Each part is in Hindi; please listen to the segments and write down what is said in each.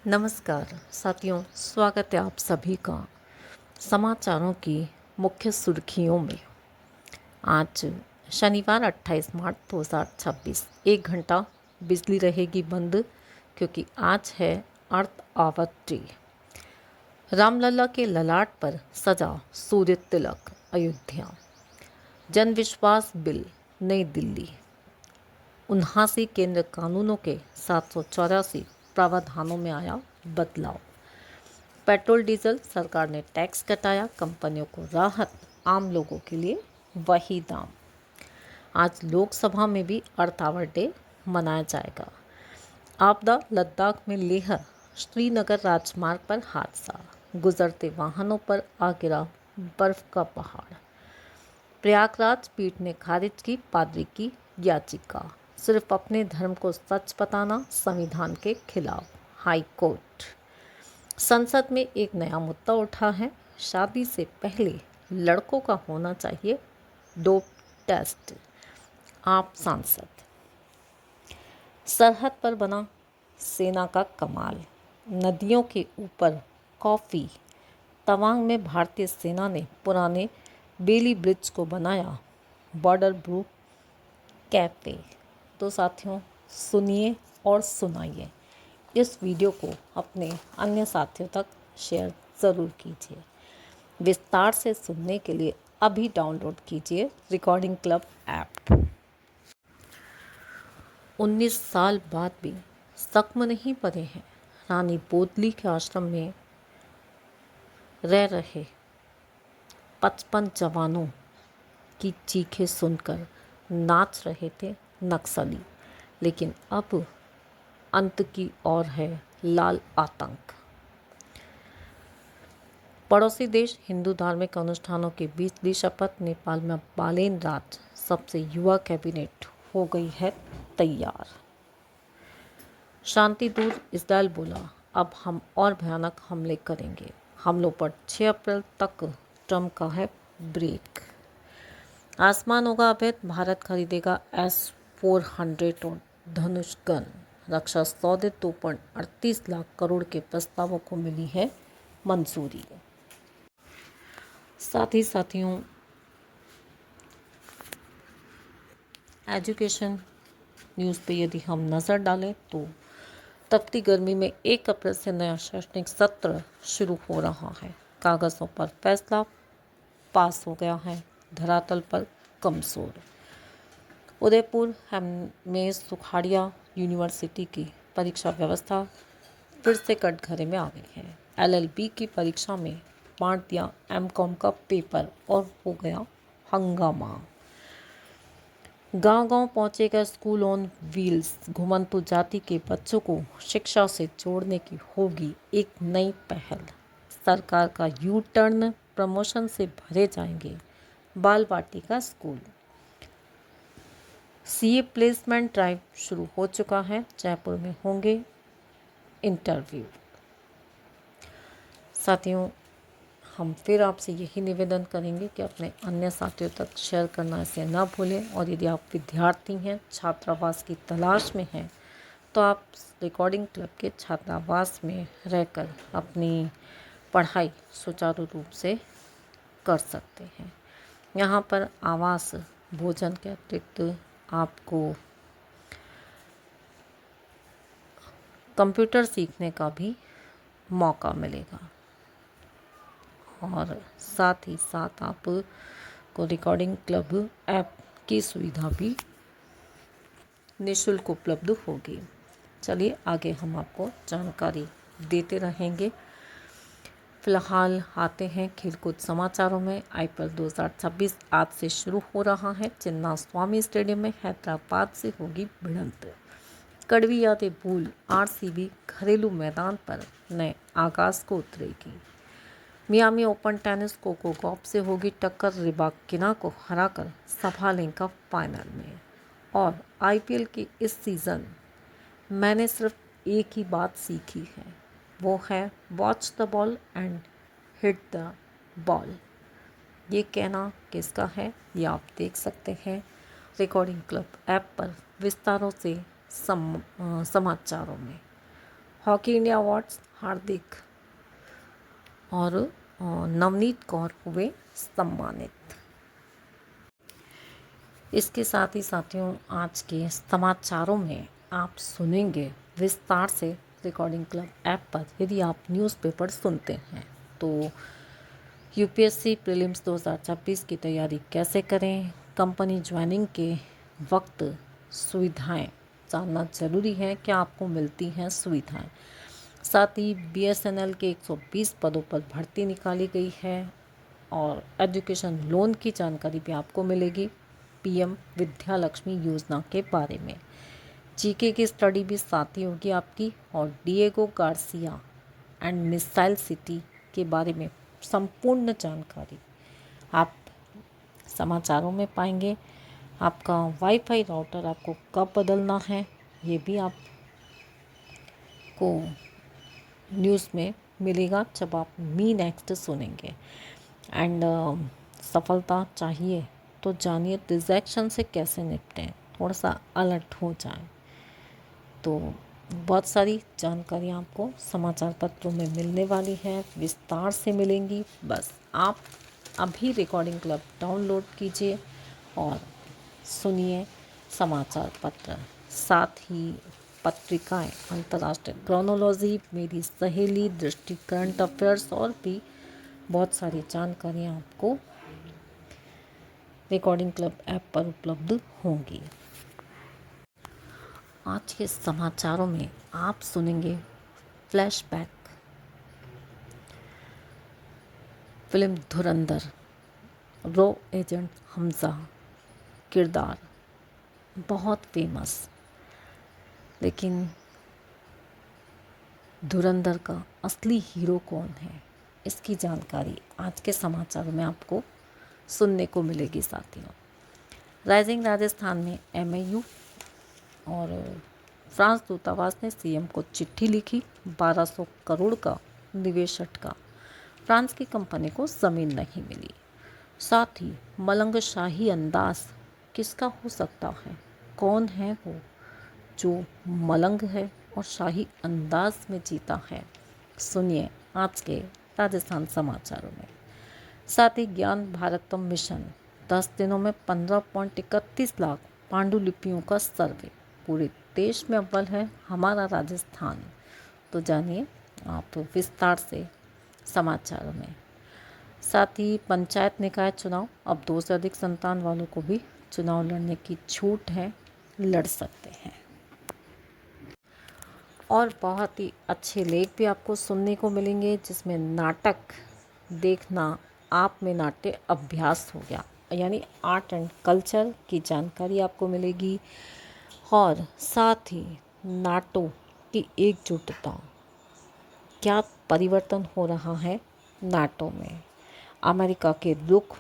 नमस्कार साथियों, स्वागत है आप सभी का समाचारों की मुख्य सुर्खियों में। आज शनिवार 28 मार्च 2026 1 घंटा बिजली रहेगी बंद क्योंकि आज है अर्थ आवृत्ति। रामलला के ललाट पर सजा सूर्य तिलक। अयोध्या जन विश्वास बिल नई दिल्ली। 79 केंद्र कानूनों के 784 प्रावधानों में आया बदलाव। पेट्रोल डीजल सरकार ने टैक्स घटाया, कंपनियों को राहत, आम लोगों के लिए वही दाम। आज लोकसभा में भी अर्थ आवर डे मनाया जाएगा। आपदा लद्दाख में लेह श्रीनगर राजमार्ग पर हादसा, गुजरते वाहनों पर आ गिरा बर्फ का पहाड़। प्रयागराज पीठ ने खारिज की पादरी की याचिका, सिर्फ अपने धर्म को सच बताना संविधान के खिलाफ। High court. संसद में एक नया मुद्दा उठा है, शादी से पहले लड़कों का होना चाहिए डोप टेस्ट। आप सांसद। सरहद पर बना सेना का कमाल, नदियों के ऊपर कॉफ़ी। तवांग में भारतीय सेना ने पुराने बेली ब्रिज को बनाया बॉर्डर ब्रू कैफे। तो साथियों, सुनिए और सुनाइए। इस वीडियो को अपने अन्य साथियों तक शेयर ज़रूर कीजिए। विस्तार से सुनने के लिए अभी डाउनलोड कीजिए रिकॉर्डिंग क्लब ऐप। 19 साल बाद भी जख्म नहीं पड़े हैं। रानी बोदली के आश्रम में रह रहे 55 जवानों की चीखें सुनकर नाच रहे थे नक्सली, लेकिन अब अंत की ओर है लाल आतंक। पड़ोसी देश हिंदू धार्मिक अनुष्ठानों के बीच ली शपथ। नेपाल में बालेन राज सबसे युवा कैबिनेट हो गई है तैयार। शांति दूत इजरायल बोला, अब हम और भयानक हमले करेंगे। हमलों पर 6 अप्रैल तक ट्रंप का है ब्रेक। आसमान होगा अवैध, भारत खरीदेगा S-400 और धनुष गन। रक्षा सौदे 2.38 लाख करोड़ के प्रस्तावों को मिली है मंजूरी। साथ ही साथियों, एजुकेशन न्यूज़ पे यदि हम नज़र डालें तो तपती गर्मी में 1 अप्रैल से नया शैक्षणिक सत्र शुरू हो रहा है। कागज़ों पर फैसला पास हो गया है, धरातल पर कमज़ोर। उदयपुर में सुखाड़िया यूनिवर्सिटी की परीक्षा व्यवस्था फिर से कटघरे में आ गई है। LLB की परीक्षा में बांट दिया MCOM का पेपर और हो गया हंगामा। गांव-गांव पहुंचेगा स्कूल ऑन व्हील्स। घुमंतु जाति के बच्चों को शिक्षा से जोड़ने की होगी एक नई पहल। सरकार का यू टर्न, प्रमोशन से भरे जाएंगे बाल वाटिका स्कूल। CA प्लेसमेंट ड्राइव शुरू हो चुका है, जयपुर में होंगे इंटरव्यू। साथियों, हम फिर आपसे यही निवेदन करेंगे कि अपने अन्य साथियों तक शेयर करना इसे ना भूलें। और यदि आप विद्यार्थी हैं, छात्रावास की तलाश में हैं, तो आप रिकॉर्डिंग क्लब के छात्रावास में रहकर अपनी पढ़ाई सुचारू रूप से कर सकते हैं। यहाँ पर आवास, भोजन के अतिरिक्त आपको कंप्यूटर सीखने का भी मौका मिलेगा और साथ ही साथ आपको रिकॉर्डिंग क्लब ऐप की सुविधा भी निःशुल्क उपलब्ध होगी। चलिए आगे हम आपको जानकारी देते रहेंगे। फिलहाल आते हैं खेलकूद समाचारों में। IPL 2026 आज से शुरू हो रहा है। चिन्ना स्वामी स्टेडियम में हैदराबाद से होगी भिड़ंत। कड़वी यादें भूल RCB घरेलू मैदान पर नए आगाज को उतरेगी। Miami open tennis Coco Gauff से होगी टक्कर, रिबाकिना को हराकर संभालेगा फाइनल में। और IPL के इस सीज़न मैंने सिर्फ एक ही बात सीखी है, वो है watch the ball and hit the ball. ये कहना किसका है, ये आप देख सकते हैं रिकॉर्डिंग क्लब ऐप पर विस्तारों से समाचारों में। हॉकी इंडिया अवार्ड्स हार्दिक और नवनीत कौर हुए सम्मानित। इसके साथ ही साथियों, आज के समाचारों में आप सुनेंगे विस्तार से रिकॉर्डिंग क्लब ऐप पर। यदि आप न्यूज़पेपर सुनते हैं तो यूपीएससी प्रीलिम्स 2026 की तैयारी कैसे करें, कंपनी ज्वाइनिंग के वक्त सुविधाएं जानना ज़रूरी है, क्या आपको मिलती हैं सुविधाएं। साथ ही बीएसएनएल के 120 पदों पर भर्ती निकाली गई है और एजुकेशन लोन की जानकारी भी आपको मिलेगी पीएम विद्या लक्ष्मी योजना के बारे में। जीके की स्टडी भी साथ ही होगी आपकी और Diego Garcia and missile city के बारे में संपूर्ण जानकारी आप समाचारों में पाएंगे। आपका वाईफाई राउटर आपको कब बदलना है ये भी आपको न्यूज़ में मिलेगा जब आप मी नेक्स्ट सुनेंगे। एंड सफलता चाहिए तो जानिए रिजेक्शन से कैसे निपटें, थोड़ा सा अलर्ट हो जाए। तो बहुत सारी जानकारी आपको समाचार पत्रों में मिलने वाली है, विस्तार से मिलेंगी। बस आप अभी रिकॉर्डिंग क्लब डाउनलोड कीजिए और सुनिए समाचार पत्र, साथ ही पत्रिकाएं, अंतर्राष्ट्रीय क्रोनोलॉजी, मेरी सहेली, दृष्टि, करंट अफेयर्स और भी बहुत सारी जानकारियाँ आपको रिकॉर्डिंग क्लब ऐप पर उपलब्ध होंगी। आज के समाचारों में आप सुनेंगे फ्लैशबैक, फिल्म धुरंधर, रॉ एजेंट हमजा किरदार बहुत फेमस, लेकिन धुरंधर का असली हीरो कौन है इसकी जानकारी आज के समाचारों में आपको सुनने को मिलेगी। साथियों, राइजिंग राजस्थान में एमएयू और फ्रांस दूतावास ने सीएम को चिट्ठी लिखी। 1200 करोड़ का निवेश अटका, फ्रांस की कंपनी को ज़मीन नहीं मिली। साथ ही मलंग शाही अंदाज किसका हो सकता है, कौन है वो जो मलंग है और शाही अंदाज में जीता है, सुनिए आज के राजस्थान समाचारों में। साथ ही ज्ञान भारतम मिशन 10 दिनों में 15.31 लाख पांडुलिपियों का सर्वे, पूरे देश में अव्वल है हमारा राजस्थान। तो जानिए आप विस्तार से समाचारों में। साथ ही पंचायत निकाय चुनाव, अब 2 से अधिक संतान वालों को भी चुनाव लड़ने की छूट है, लड़ सकते हैं। और बहुत ही अच्छे लेख भी आपको सुनने को मिलेंगे जिसमें नाटक देखना आप में नाट्य अभ्यास हो गया, यानी आर्ट एंड कल्चर की जानकारी आपको मिलेगी। और साथ ही नाटो की एकजुटता, क्या परिवर्तन हो रहा है नाटो में, अमेरिका के रुख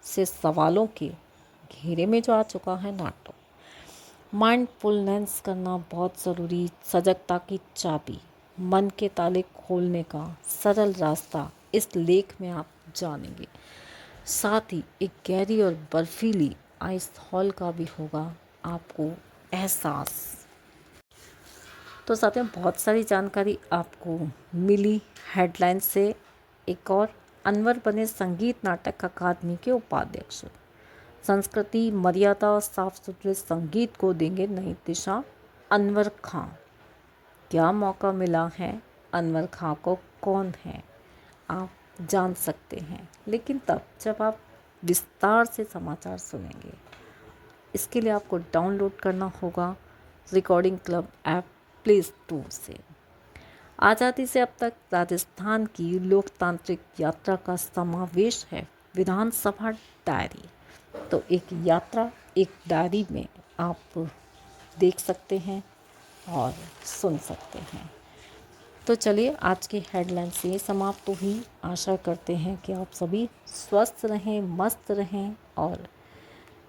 से सवालों के घेरे में जो आ चुका है नाटो। माइंडफुलनेस करना बहुत ज़रूरी, सजगता की चाबी, मन के ताले खोलने का सरल रास्ता इस लेख में आप जानेंगे। साथ ही एक गहरी और बर्फीली आइस हॉल का भी होगा आपको एहसास। तो साथियों, बहुत सारी जानकारी आपको मिली हेडलाइन से। एक और, अनवर बने संगीत नाटक अकादमी के उपाध्यक्ष, संस्कृति, मर्यादा, साफ सुथरे संगीत को देंगे नई दिशा, अनवर खां। क्या मौका मिला है अनवर खां को, कौन है आप जान सकते हैं, लेकिन तब जब आप विस्तार से समाचार सुनेंगे। इसके लिए आपको डाउनलोड करना होगा recording club app play store से। आज़ादी से अब तक राजस्थान की लोकतांत्रिक यात्रा का समावेश है विधानसभा डायरी। तो एक यात्रा, एक डायरी में आप देख सकते हैं और सुन सकते हैं। तो चलिए, आज की हेडलाइन से समाप्त हुई। आशा करते हैं कि आप सभी स्वस्थ रहें, मस्त रहें और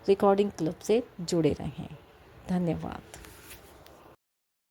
रिकॉर्डिंग क्लब से जुड़े रहें। धन्यवाद।